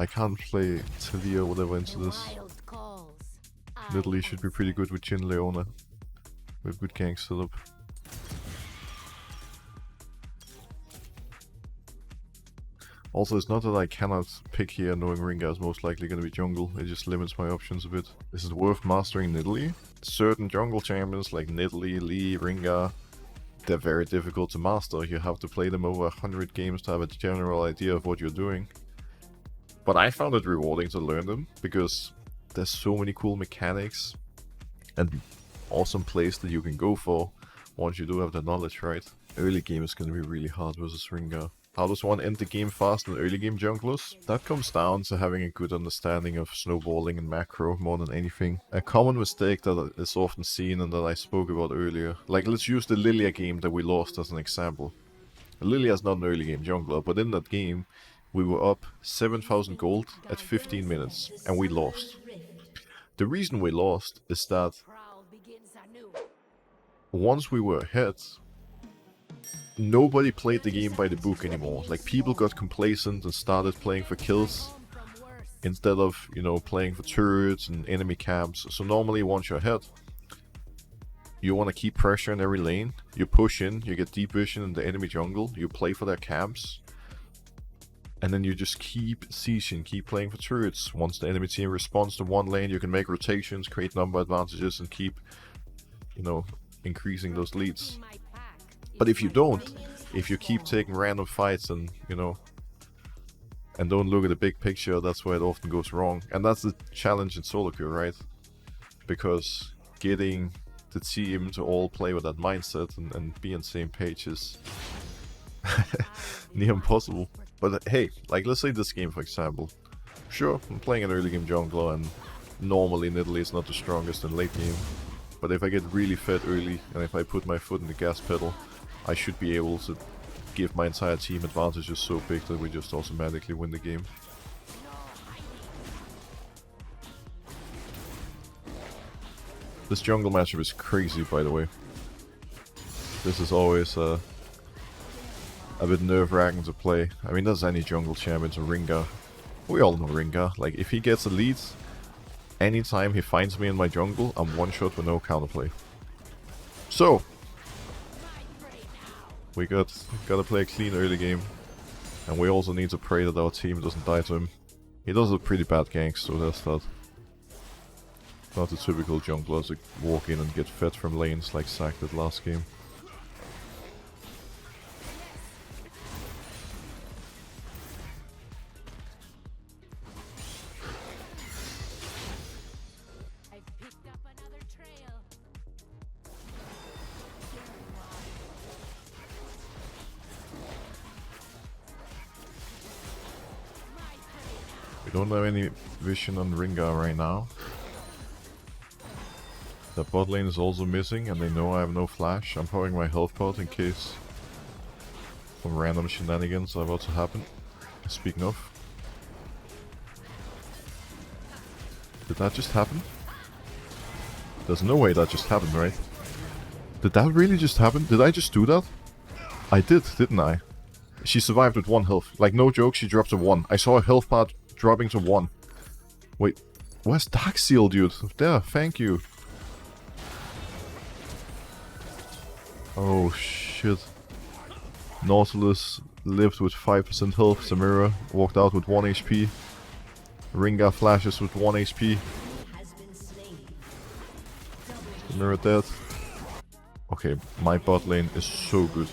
I can't play Talia or whatever into this. Nidalee should be pretty good with Jhin Leona. With good gank setup. Also, it's not that I cannot pick here knowing Ringa is most likely going to be jungle, it just limits my options a bit. Is it worth mastering Nidalee? Certain jungle champions like Nidalee, Lee, Ringa, they're very difficult to master. You have to play them over 100 games to have a general idea of what you're doing. But I found it rewarding to learn them, because there's so many cool mechanics and awesome plays that you can go for once you do have the knowledge, right? Early game is going to be really hard versus Ringa. How does one end the game fast in early game junglers? That comes down to having a good understanding of snowballing and macro more than anything. A common mistake that is often seen and that I spoke about earlier. Like, let's use the Lilia game that we lost as an example. Lilia is not an early game jungler, but in that game we were up 7,000 gold at 15 minutes and we lost. The reason we lost is that once we were ahead, nobody played the game by the book anymore. Like, people got complacent and started playing for kills instead of, you know, playing for turrets and enemy camps. So normally once you're ahead, you want to keep pressure in every lane. You push in, you get deep vision in the enemy jungle, you play for their camps, and then you just keep sieging, keep playing for turrets. Once the enemy team responds to one lane, you can make rotations, create number advantages, and keep, you know, increasing those leads. But if you don't, if you keep taking random fights and, you know, and don't look at the big picture, that's where it often goes wrong. And that's the challenge in solo queue, right? Because getting the team to all play with that mindset and be on the same page is near impossible. But hey, like, let's say this game for example. Sure, I'm playing an early game jungler and normally Nidalee is not the strongest in late game. But if I get really fed early and if I put my foot in the gas pedal, I should be able to give my entire team advantages so big that we just automatically win the game. This jungle matchup is crazy, by the way. This is always a bit nerve-wracking to play. I mean, there's any jungle champion to Ringa. We all know Ringa. Like, if he gets a lead, anytime he finds me in my jungle, I'm one shot with no counterplay. So, we gotta play a clean early game, and we also need to pray that our team doesn't die to him. He does a pretty bad gank, so that's that. Not the typical jungler to walk in and get fed from lanes like Zac did last game. We don't have any vision on Ringa right now. The bot lane is also missing and they know I have no flash. I'm powering my health pot in case some random shenanigans are about to happen. Speaking of. Did that just happen? There's no way that just happened, right? Did that really just happen? Did I just do that? I did, didn't I? She survived with 1 health. Like, no joke, she dropped to 1. I saw a health pot dropping to 1. Wait, where's Darkseal, dude? There, thank you. Oh shit. Nautilus lived with 5% health. Samira walked out with 1 HP. Ringa flashes with 1 HP. Samira dead. Okay, my bot lane is so good.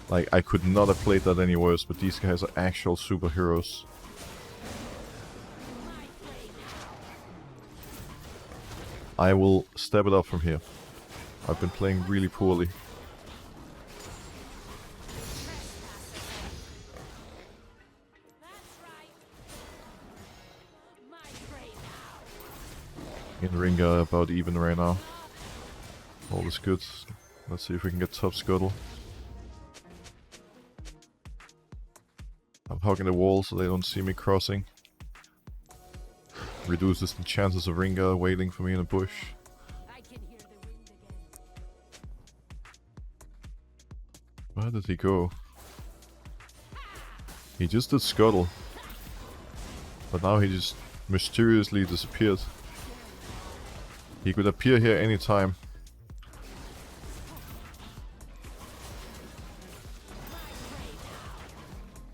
Like, I could not have played that any worse, but these guys are actual superheroes. I will step it up from here. I've been playing really poorly. In Ringa about even right now. All is good. Let's see if we can get top scuttle. I'm hugging the wall so they don't see me crossing. Reduces the chances of Ringa waiting for me in a bush. Where did he go? He just did scuttle. But now he just mysteriously disappeared. He could appear here anytime.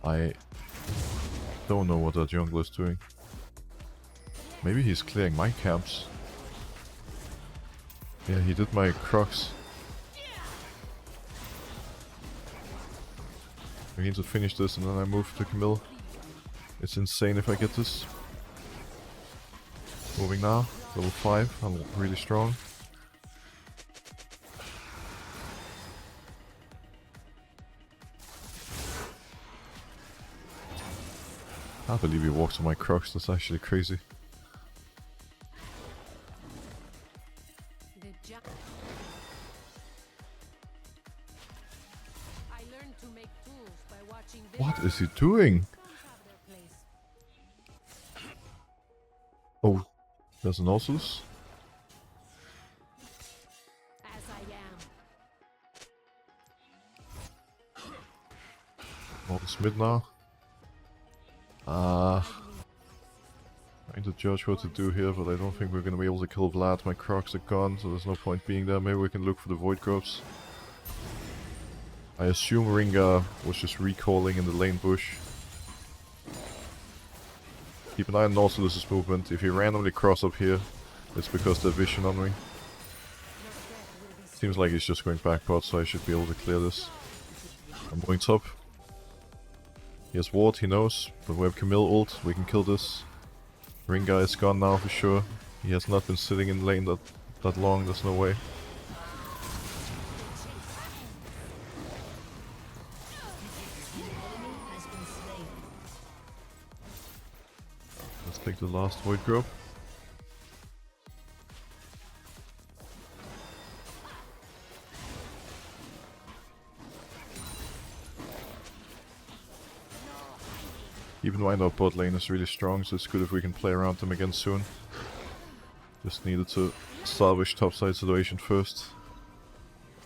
I don't know what that jungle is doing. Maybe he's clearing my camps. Yeah, he did my crocs. We need to finish this and then I move to Camille. It's insane if I get this. Moving now. Level 5. I'm really strong. I can't believe he walks on my crocs. That's actually crazy. What is he doing? Oh, there's an Ossus. All is mid now. I need to judge what to do here, but I don't think we're gonna be able to kill Vlad. My crocs are gone, so there's no point being there. Maybe we can look for the Void Grubs. I assume Ringa was just recalling in the lane bush. Keep an eye on Nautilus's movement. If he randomly cross up here, it's because they have vision on me. Seems like he's just going back pot, so I should be able to clear this. I'm going top. He has ward, he knows, but we have Camille ult, we can kill this. Ringa is gone now for sure. He has not been sitting in lane that long, there's no way. Let's take the last Void Grub. Even though I know bot lane is really strong, so it's good if we can play around them again soon. Just needed to salvage topside situation first.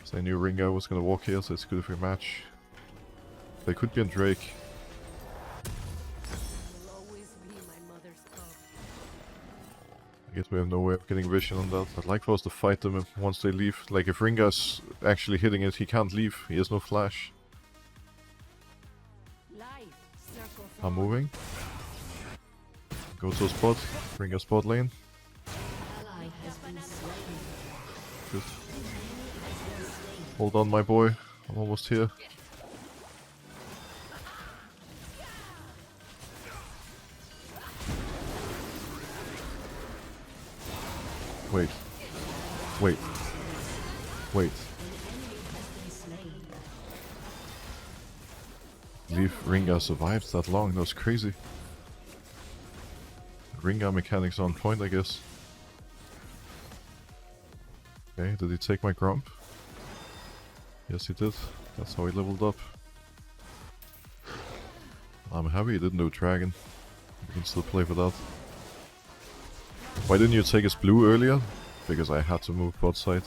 So I knew Ringo was gonna walk here, so it's good if we match. They could be on Drake. I guess we have no way of getting vision on that. I'd like for us to fight them once they leave. Like if Ringa's actually hitting it, he can't leave. He has no flash. I'm moving. Go to a spot. Bring a spot lane. Good. Hold on, my boy. I'm almost here. Wait. Wait. Wait. Leave Ringa survived that long, that was crazy. Ringa mechanics on point, I guess. Okay, did he take my Grump? Yes, he did. That's how he leveled up. I'm happy he didn't do Dragon. We can still play for that. Why didn't you take his blue earlier? Because I had to move bot side.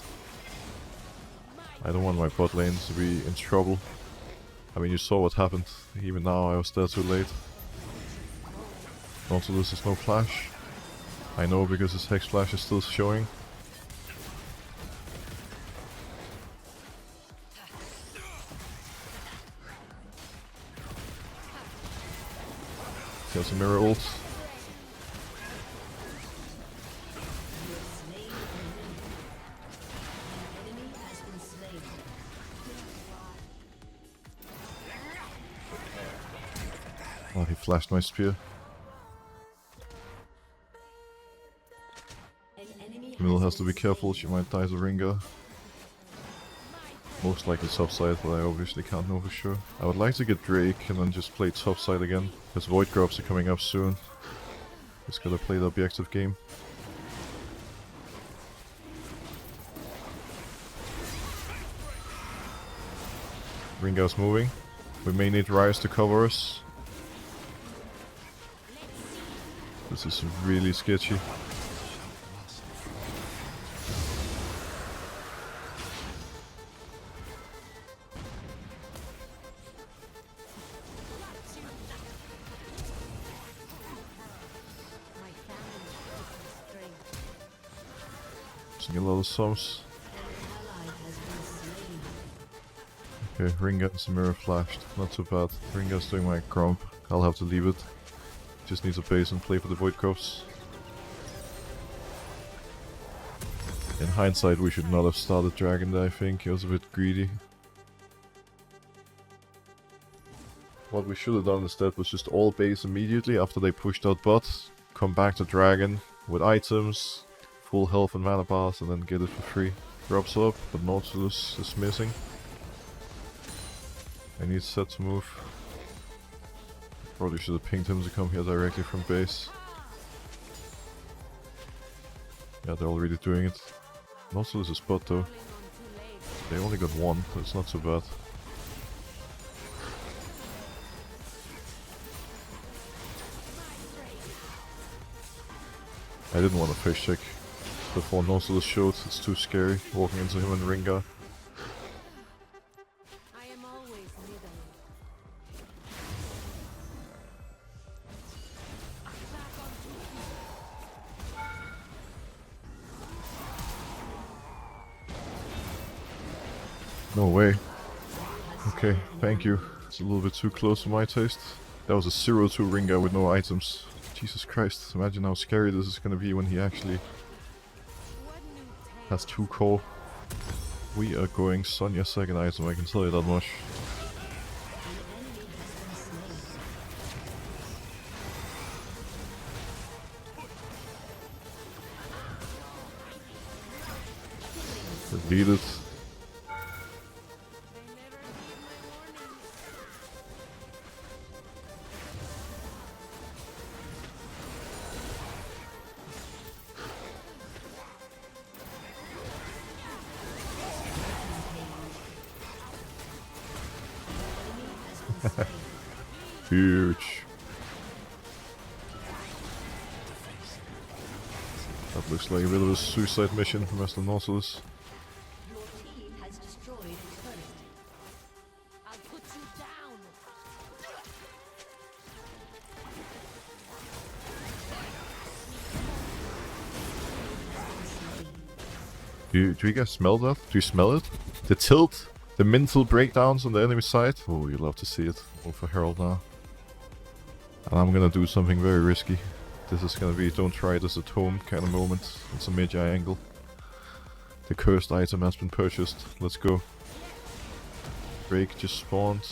I don't want my bot lane to be in trouble. I mean, you saw what happened. Even now, I was there too late. Also, this is no flash. I know because his Hex Flash is still showing. He has a mirror ult. Oh, he flashed my spear. Camille has to be careful, she might die to Ringa. Most likely topside, but I obviously can't know for sure. I would like to get Drake and then just play topside again. Because Void Grubs are coming up soon. Just gotta play the objective game. Ringa's moving. We may need Ryze to cover us. This is really sketchy. Using a lot of sums. Okay, Ringa and Samira flashed. Not too bad. Ringa's doing my Grump. I'll have to leave it. Just needs a base and play for the Void Corps. In hindsight, we should not have started Dragon there, I think. He was a bit greedy. What we should have done instead was just all base immediately after they pushed out bot. Come back to Dragon with items, full health and mana bars, and then get it for free. Drops up, but Nautilus is missing. I need set to move. Probably should have pinged him to come here directly from base. Yeah, they're already doing it. Nautilus is bot though. They only got one, so it's not so bad. I didn't want to fish check before Nautilus showed. It's too scary walking into him and Ringa. No way. Okay, thank you. It's a little bit too close to my taste. That was a 0-2 Ringa with no items. Jesus Christ, imagine how scary this is gonna be when he actually has 2 core. We are going Sonya second item, I can tell you that much. Deleted. Huge. That looks like a bit of a suicide mission from Mr. Nautilus. Your team has destroyed a turret. I'll put you down. Do you guys smell that? Do you smell it? The tilt? The mental breakdowns on the enemy side? Oh, you'd love to see it. Go for Herald now. And I'm gonna do something very risky. This is gonna be don't try this at home kind of moment. It's a magi angle. The cursed item has been purchased. Let's go. Drake just spawned.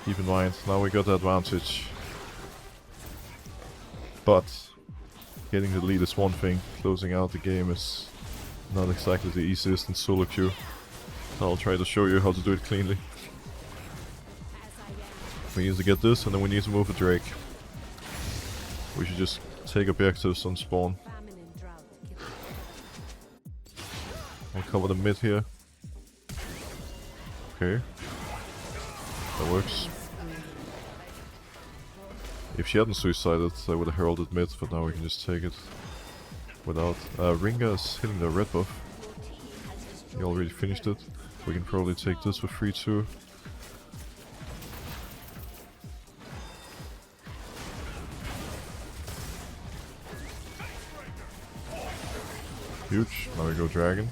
Keep in mind, now we got the advantage. But getting the lead is one thing. Closing out the game is not exactly the easiest in solo queue. I'll try to show you how to do it cleanly. We need to get this, and then we need to move a Drake. We should just take objectives on spawn. I'll cover the mid here. Okay. That works. If she hadn't suicided, I would have heralded mid, but now we can just take it without. Ringa is hitting the red buff. He already finished it. We can probably take this for free too. Huge. Now we go Dragon.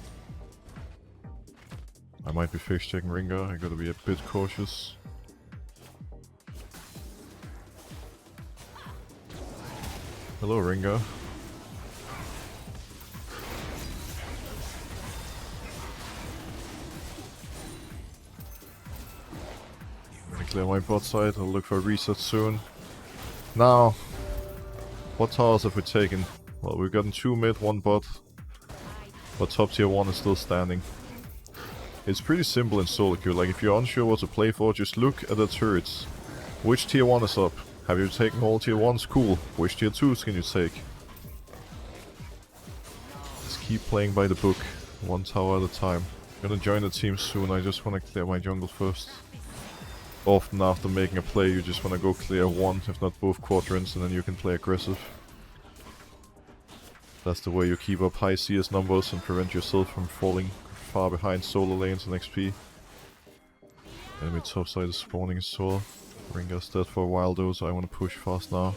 I might be fish checking Ringa. I gotta be a bit cautious. Hello, Ringa. I'm gonna clear my bot side. I'll look for a reset soon. Now, what towers have we taken? Well, we've gotten 2 mid, 1 bot. But top tier 1 is still standing. It's pretty simple in solo queue. Like, if you're unsure what to play for, just look at the turrets. Which tier 1 is up? Have you taken all tier 1s? Cool. Which tier 2s can you take? Just keep playing by the book. 1 tower at a time. I'm gonna join the team soon. I just wanna clear my jungle first. Often after making a play, you just wanna go clear 1, if not both quadrants, and then you can play aggressive. That's the way you keep up high CS numbers and prevent yourself from falling far behind solo lanes and XP. Enemy top side is spawning as well. Ringa's dead for a while though, so I want to push fast now.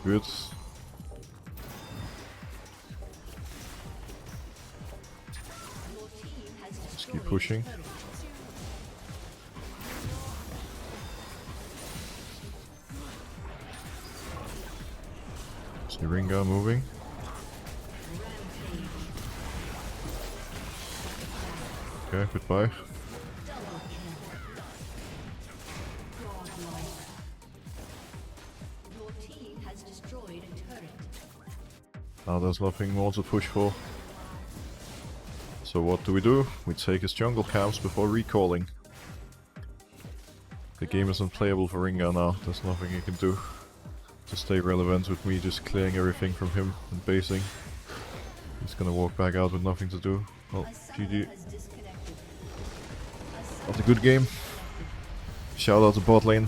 good. Just keep pushing. See Ringa moving. Okay, goodbye. Now there's nothing more to push for. So what do? We take his jungle camps before recalling. The game is unplayable for Ringa now. There's nothing he can do to stay relevant with me just clearing everything from him and basing. He's gonna walk back out with nothing to do. Well, GG. Not a good game. Shout out to bot lane.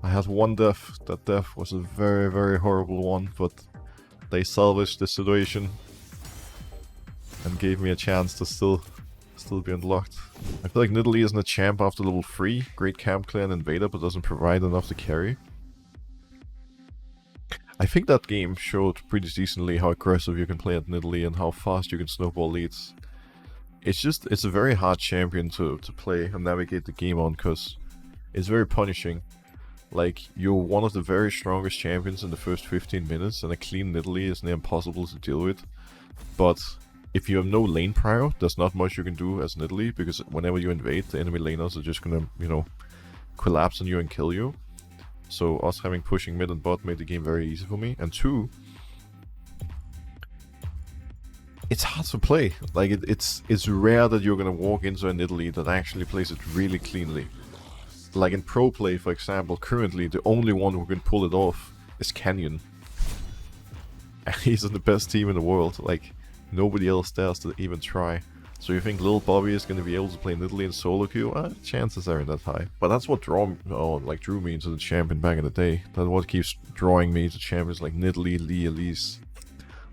I had one death. That death was a very, very horrible one, but they salvaged the situation and gave me a chance to still be unlocked. I feel like Nidalee isn't a champ after level 3. Great camp clear and invader, but doesn't provide enough to carry. I think that game showed pretty decently how aggressive you can play at Nidalee and how fast you can snowball leads. It's a very hard champion to play and navigate the game on, because it's very punishing. Like, you're one of the very strongest champions in the first 15 minutes, and a clean Nidalee is near impossible to deal with. But if you have no lane prior, there's not much you can do as Nidalee, because whenever you invade, the enemy laners are just gonna, you know, collapse on you and kill you. So us having pushing mid and bot made the game very easy for me. And 2, it's hard to play. Like, it's rare that you're gonna walk into a Nidalee that actually plays it really cleanly. Like in pro play, for example, currently the only one who can pull it off is Canyon. And he's on the best team in the world. Like, nobody else dares to even try. So you think Lil Bobby is going to be able to play Nidalee in solo queue? Chances aren't that high. But that's what drew me into the champion back in the day. That's what keeps drawing me to champions like Nidalee, Lee, Elise.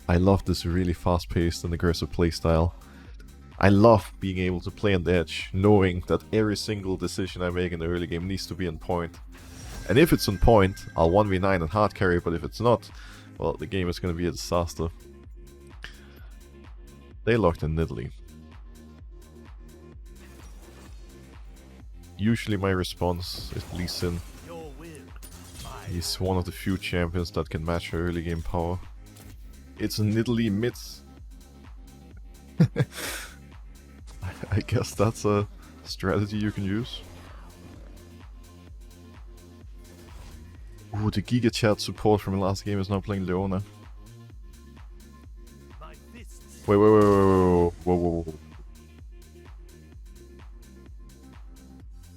I love this really fast-paced and aggressive playstyle. I love being able to play on the edge, knowing that every single decision I make in the early game needs to be on point. And if it's on point, I'll 1v9 and hard carry, but if it's not, well, the game is going to be a disaster. They locked in Nidalee. Usually my response is Lee Sin. He's one of the few champions that can match her early game power. It's a Nidalee mid. I guess that's a strategy you can use. Ooh, the Giga Chat support from the last game is now playing Leona. Wait, whoa.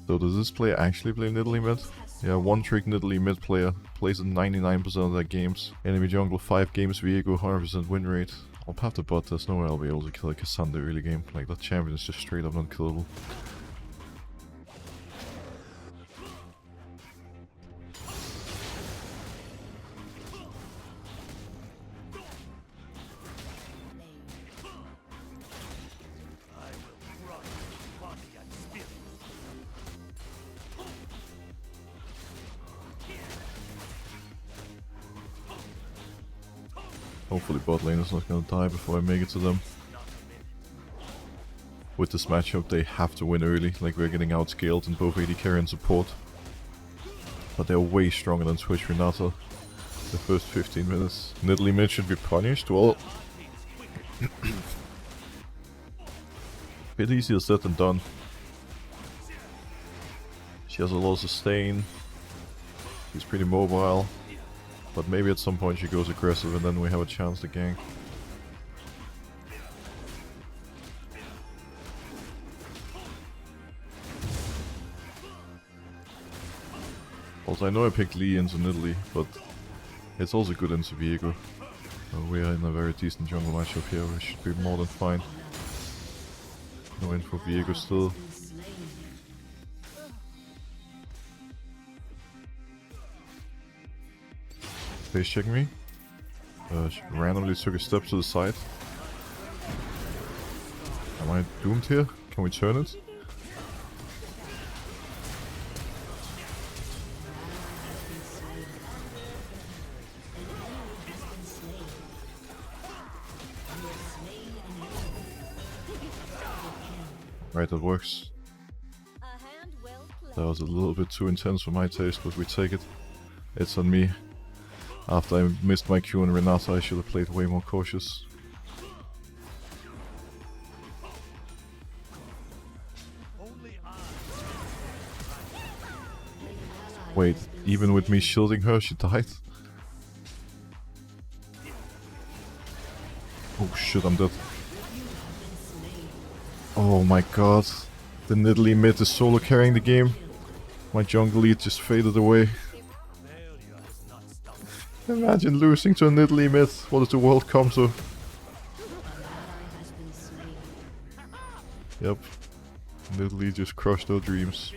So does this player actually play Nidalee mid? Yeah, one trick Nidalee mid player. Plays in 99% of their games. Enemy jungle 5 games, Viego 100% win rate. I'll have the bot, there's no way I'll be able to kill a Cassandra early game. Like, that champion is just straight up unkillable. Hopefully bot lane is not gonna die before I make it to them. With this matchup they have to win early, like we're getting outscaled in both AD carry and support. But they're way stronger than Twitch Renata the first 15 minutes. Nidalee mid should be punished, well... bit easier said than done. She has a lot of sustain. She's pretty mobile. But maybe at some point she goes aggressive and then we have a chance to gank. Also, I know I picked Lee into Nidalee, but it's also good into Viego. We are in a very decent jungle matchup here, we should be more than fine. No info Viego still. Face checking me. She randomly took a step to the side. Am I doomed here? Can we turn it? Right, that works. A hand well played. That was a little bit too intense for my taste, but we take it. It's on me. After I missed my Q and Renata, I should have played way more cautious. Wait, even with me shielding her, she died? Oh shit, I'm dead. Oh my god. The Nidalee mid is solo carrying the game. My jungle lead just faded away. Imagine losing to a Nidalee mid. What does the world come to? Yep. Nidalee just crushed our dreams.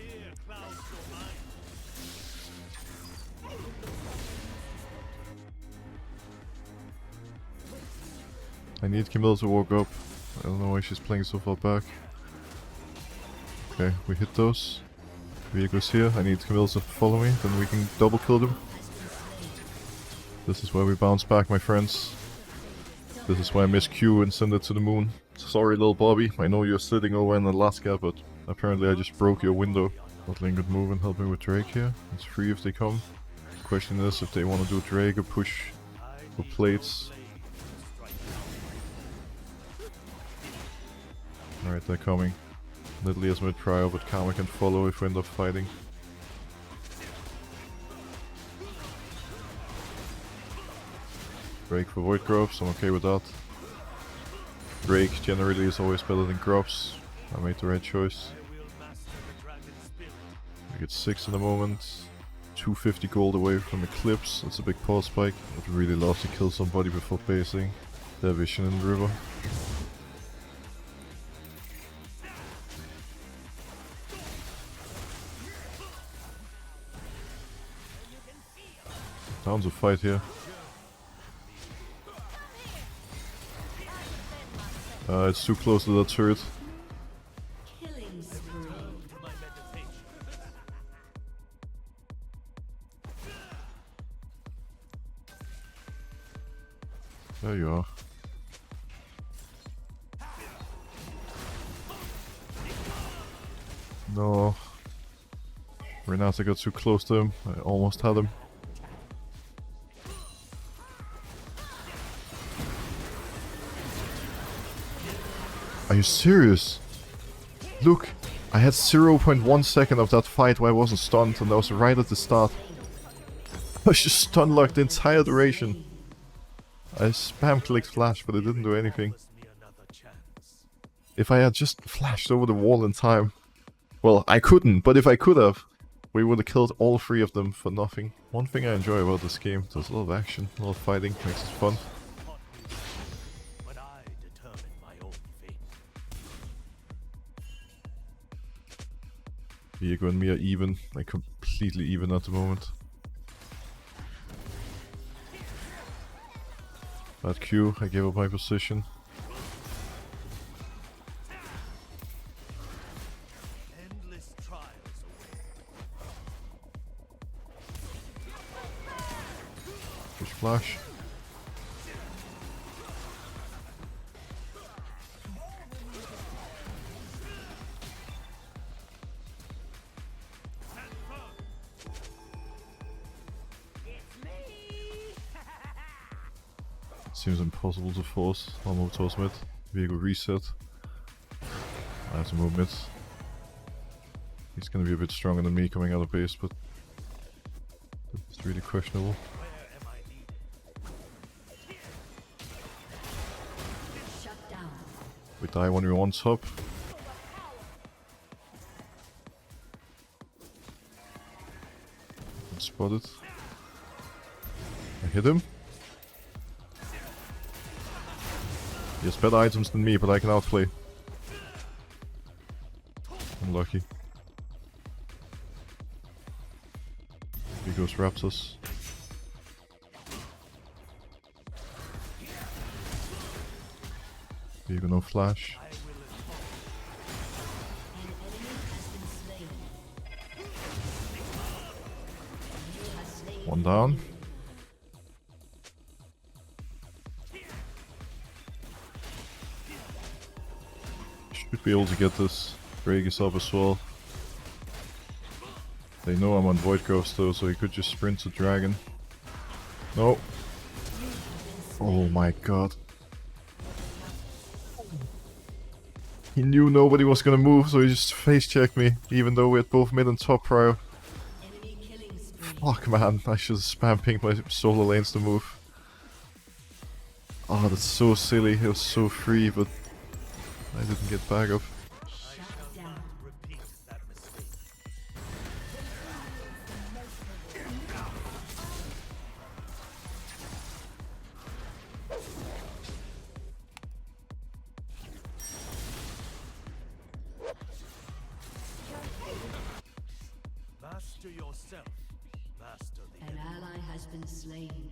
I need Camille to walk up. I don't know why she's playing so far back. Okay, we hit those. Viego's here. I need Camille to follow me, then we can double kill them. This is where we bounce back, my friends. This is why I miss Q and send it to the moon. Sorry, little Bobby. I know you're sitting over in Alaska, but apparently I just broke your window. Bottling good move and helping with Drake here. It's free if they come. Question is if they want to do Drake or push for plates. Alright, they're coming. Nidalee has mid prior, but Karma can follow if we end up fighting. Drake for Void Grubs, I'm okay with that. Drake generally is always better than Grubs. I made the right choice. We get 6 in the moment. 250 gold away from Eclipse, that's a big pause spike. I'd really love to kill somebody before basing. Their vision in the river. Down to fight here. It's too close to that turret. Killing spree. There you are. No. Renata got too close to him. I almost had him. Are you serious? Look, I had 0.1 second of that fight where I wasn't stunned, and that was right at the start. I was just stun locked the entire duration. I spam clicked flash, but it didn't do anything. If I had just flashed over the wall in time. Well, I couldn't, but if I could have, we would have killed all 3 of them for nothing. One thing I enjoy about this game, there's a lot of action, a lot of fighting, makes it fun. Viego and me are even, like completely even at the moment. Bad Q, I gave up my position. Push flash. Seems impossible to force. I'll move towards mid. Viego reset. I have to move mid. He's gonna be a bit stronger than me coming out of base, but it's really questionable. Shut down. We die when we want top. Spotted. I hit him. He has better items than me, but I can outplay. Unlucky. He goes Raptors. Viego no flash. One down. Should be able to get this. Drake is up as well. They know I'm on Void Ghost though, so he could just sprint to Dragon. No. Oh my god. He knew nobody was gonna move, so he just face checked me, even though we had both mid and top prio. Fuck man, I should have spam pinged my solo lanes to move. Oh, that's so silly. It was so free, but I didn't get back up. Master yourself. Master the An ally has been slain.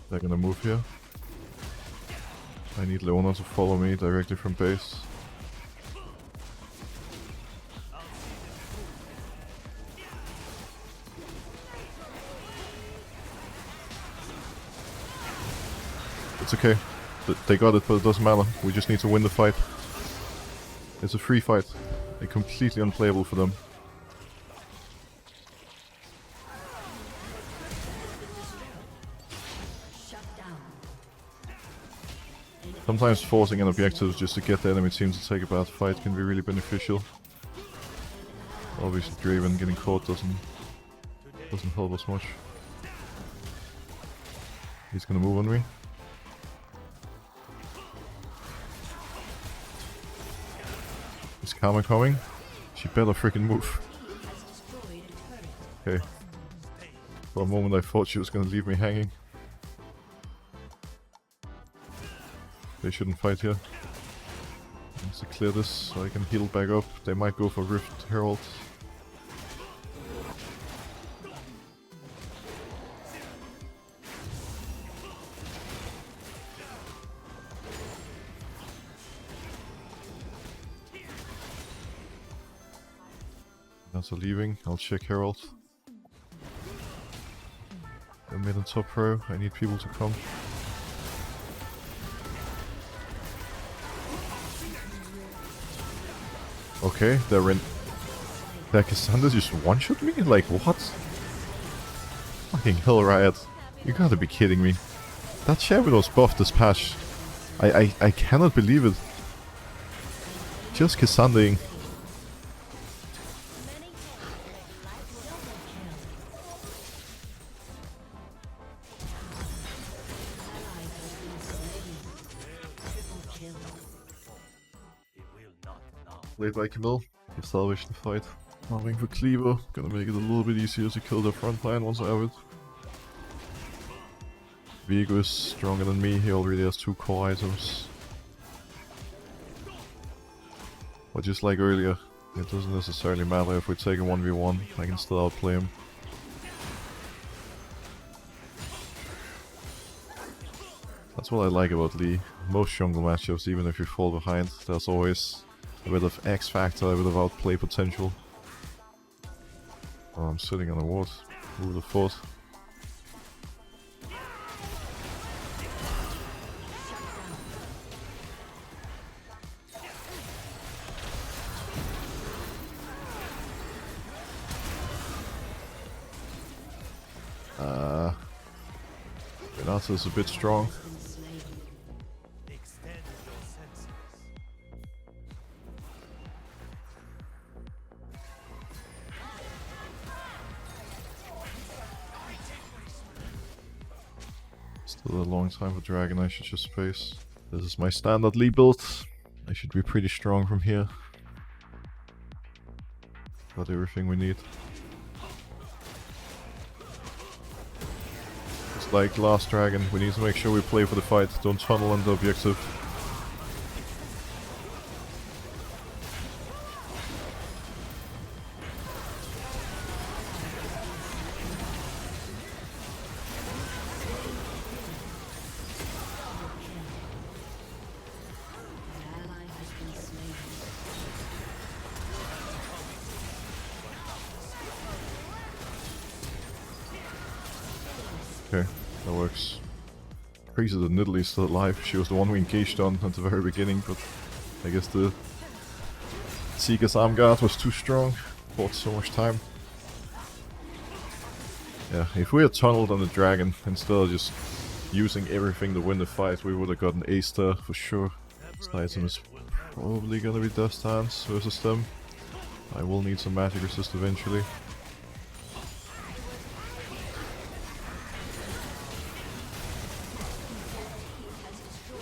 They're gonna move here. I need Leona to follow me directly from base. It's okay. They got it, but it doesn't matter. We just need to win the fight. It's a free fight. They're completely unplayable for them. Sometimes forcing an objective just to get the enemy team to take a bad fight can be really beneficial. Obviously Draven getting caught doesn't help us much. He's gonna move on me. Is Karma coming? She better freaking move. Okay. For a moment I thought she was gonna leave me hanging. They shouldn't fight here. I need to clear this so I can heal back up. They might go for Rift Herald. That's a leaving. I'll check Herald. The mid and top row. I need people to come. Okay, they're in. Their Cassandra just one-shot me? Like, what? Fucking hell, Riot. You gotta be kidding me. That champion was buffed this patch. I cannot believe it. Just Cassandraing. Played by Camille. He salvaged the fight. Moving for Cleaver. Gonna make it a little bit easier to kill the front line once I have it. Vigo is stronger than me. He already has 2 core items. But just like earlier, it doesn't necessarily matter if we take a 1v1. I can still outplay him. That's what I like about Lee. Most jungle matchups, even if you fall behind, there's always a bit of X factor, a bit of outplay potential. Oh, I'm sitting on a ward. Who would have thought? Renata is a bit strong. Still a long time for Dragon, I should just space. This is my standard Lee build. I should be pretty strong from here. Got everything we need. Just like last Dragon, we need to make sure we play for the fight, don't tunnel on the objective. Okay, that works. Crazy that Nidalee is still alive. She was the one we engaged on at the very beginning, but I guess the Seeker's arm guard was too strong. Bought so much time. Yeah, if we had tunneled on the dragon instead of just using everything to win the fight, we would have gotten A-star for sure. This item is probably gonna be Dust Hands versus them. I will need some magic resist eventually.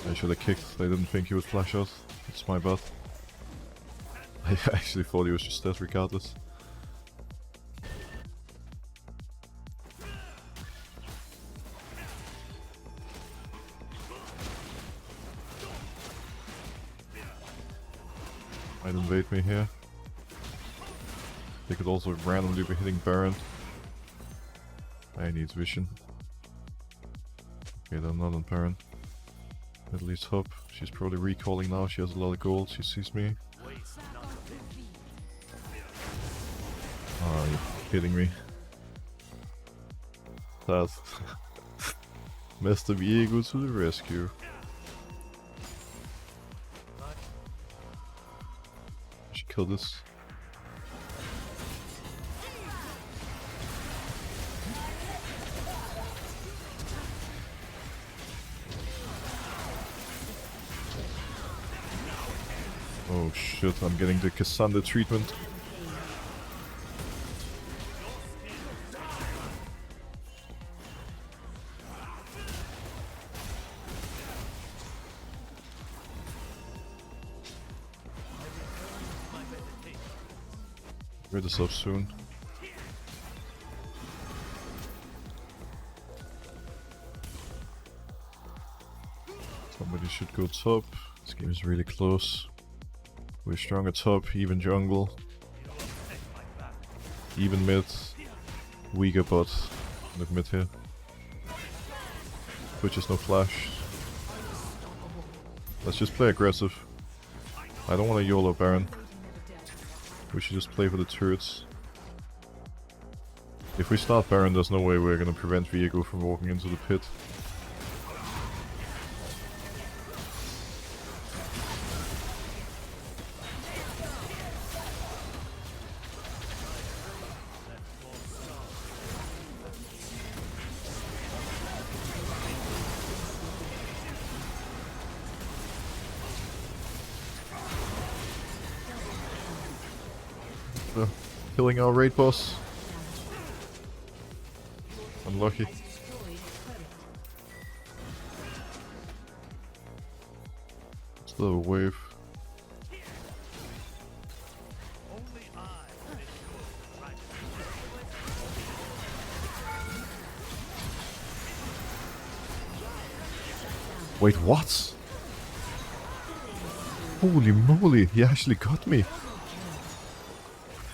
I should have kicked. I didn't think he would flash out. It's my bad. I actually thought he was just dead regardless. Might invade me here. They could also randomly be hitting Baron. I need vision. Okay, they're not on Baron. At least Hub. She's probably recalling now. She has a lot of gold. She sees me. Oh, you're kidding me. That Mr. Viego to the rescue. I should kill this. Oh shit, I'm getting the Cassandra treatment. Rid this up soon. Somebody should go top. This game is really close. We're strong at top, even jungle. Even mid. Weaker bot. Look mid here. Twitch is no flash. Let's just play aggressive. I don't want a YOLO Baron. We should just play for the turrets. If we start Baron, there's no way we're gonna prevent Viego from walking into the pit. Killing our raid boss. Unlucky. Still have a wave. Wait, what? Holy moly, he actually got me.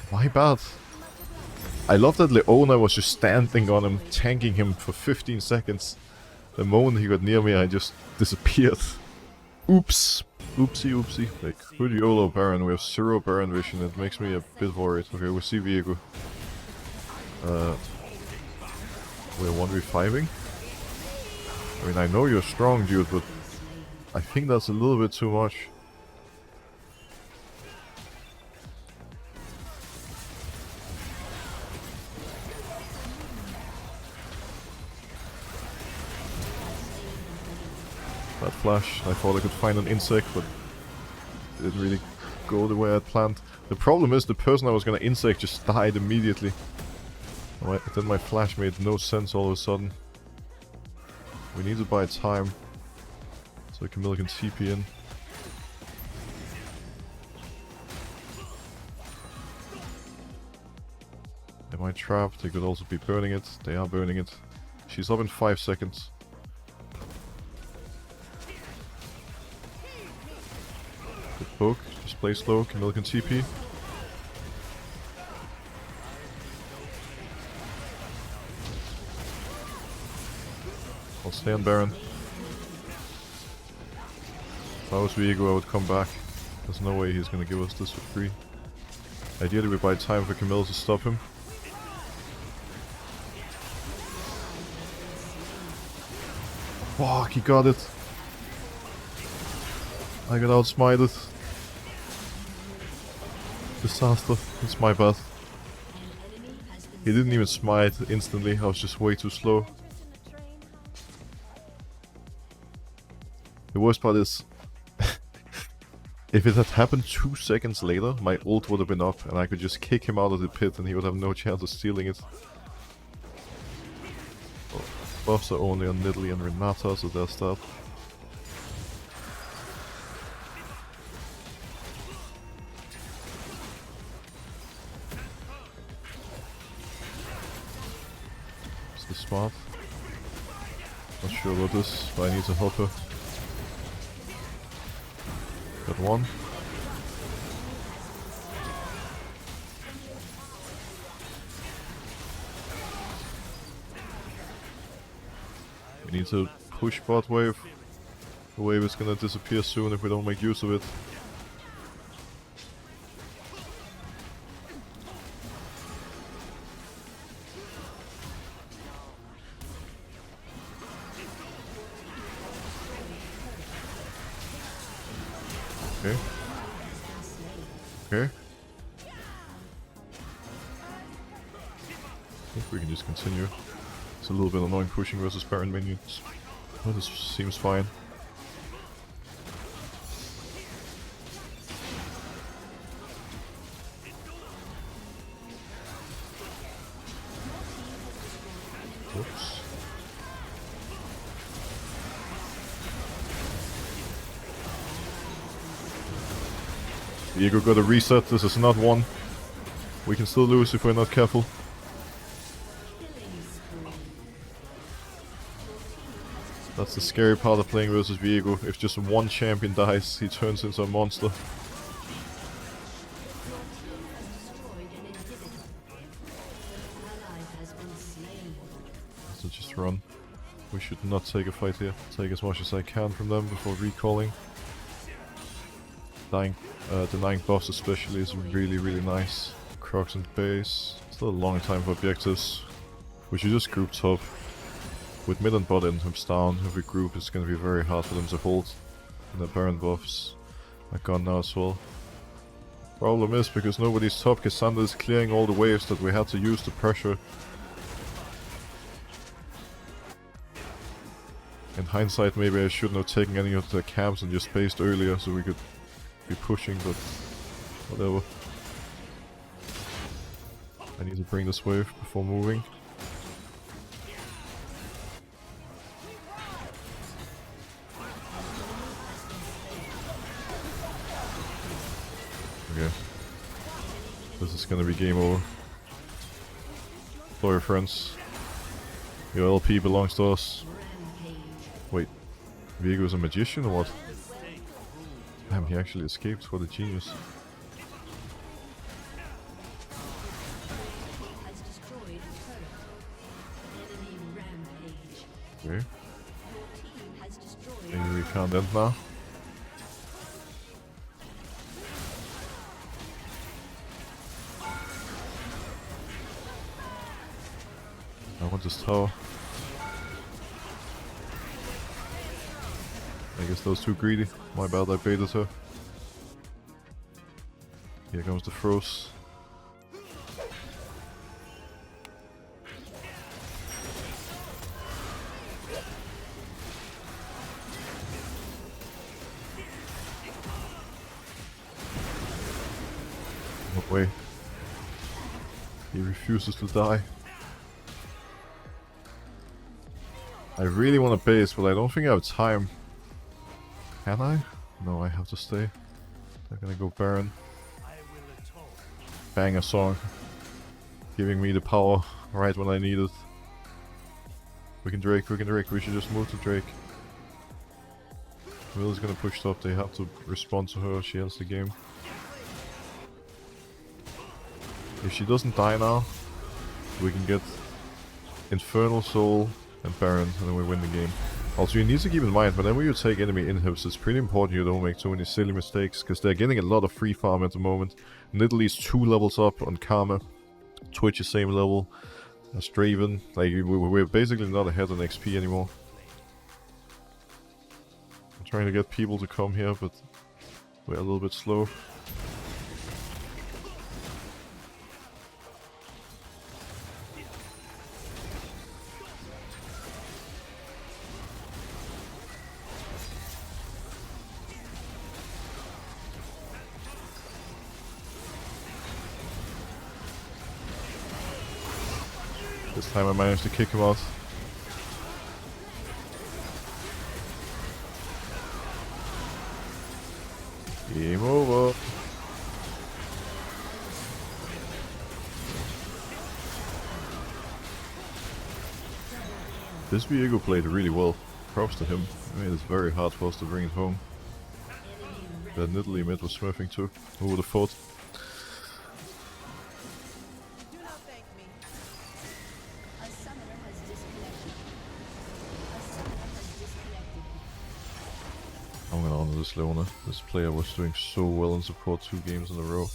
My bad. I love that Leona was just standing on him, tanking him for 15 seconds. The moment he got near me, I just disappeared. Oops. Oopsie oopsie. Like, good YOLO Baron, we have 0 Baron vision, it makes me a bit worried. Okay, we see Viego. We're 1v5ing. I mean, I know you're strong, dude, but I think that's a little bit too much. That flash, I thought I could find an insect, but it didn't really go the way I planned. The problem is the person I was gonna insect just died immediately. Then my flash made no sense all of a sudden. We need to buy time so Camilla can TP in. Am I trapped? They could also be burning it. They are burning it. She's up in 5 seconds. Good poke. Just play slow. Camilla can TP. I'll stay on Baron. If I was Viego, I would come back. There's no way he's gonna give us this for free. Ideally, we buy time for Camilla to stop him. Fuck, he got it. I got outsmited. Disaster. It's my bad. He didn't even smite instantly. I was just way too slow. The worst part is, if it had happened 2 seconds later, my ult would have been up and I could just kick him out of the pit and he would have no chance of stealing it. Well, buffs are only on Nidalee and Renata, so there's that. Is this smart? Not sure about this, but I need to help her. Got one. We need to push bot wave. The wave is gonna disappear soon if we don't make use of it. Okay. Okay. I think we can just continue. It's a little bit annoying pushing versus Baron minions, but this seems fine. Oops. Diego got a reset. This is not one. We can still lose if we're not careful. That's the scary part of playing versus Viego. If just one champion dies, he turns into a monster. So just run. We should not take a fight here. Take as much as I can from them before recalling. Denying buffs especially is really nice. Crocs and base. Still a long time for objectives. We should just group top. With mid and bot inhibs down, if we group it's gonna be very hard for them to hold. And the Baron buffs are gone now as well. Problem is, because nobody's top, Cassandra is clearing all the waves that we had to use to pressure. In hindsight, maybe I shouldn't have taken any of the camps and just spaced earlier so we could be pushing, but whatever. I need to bring this wave before moving. Okay. This is gonna be game over. Sorry friends. Your LP belongs to us. Wait, Viego's a magician or what? Damn, he actually escaped. What a genius. Okay. Maybe we can't end now. I want this tower. I guess that was too greedy. My bad, I baited her. Here comes the froze. No way. He refuses to die. I really want to base, but I don't think I have time. Can I? No, I have to stay. I'm gonna go Baron. Bang a song. Giving me the power right when I need it. We can Drake, we should just move to Drake. Will is gonna push top, they have to respond to her, she ends the game. If she doesn't die now, we can get Infernal Soul and Baron, and then we win the game. Also, you need to keep in mind, whenever you take enemy inhibs, it's pretty important you don't make too many silly mistakes, because they're getting a lot of free farm at the moment. Nidalee's 2 levels up on Karma, Twitch is same level as Draven. Like, we're basically not ahead on XP anymore. Trying to get people to come here, but we're a little bit slow. This time I managed to kick him out. Game over. This Viego played really well. Props to him. I mean, it's very hard for us to bring it home. That Nidalee mid was smurfing too. Who would have thought? Do not thank me. A summoner has disconnected. A summoner has disconnected. I'm gonna honor this Leona. This player was doing so well in support 2 games in a row.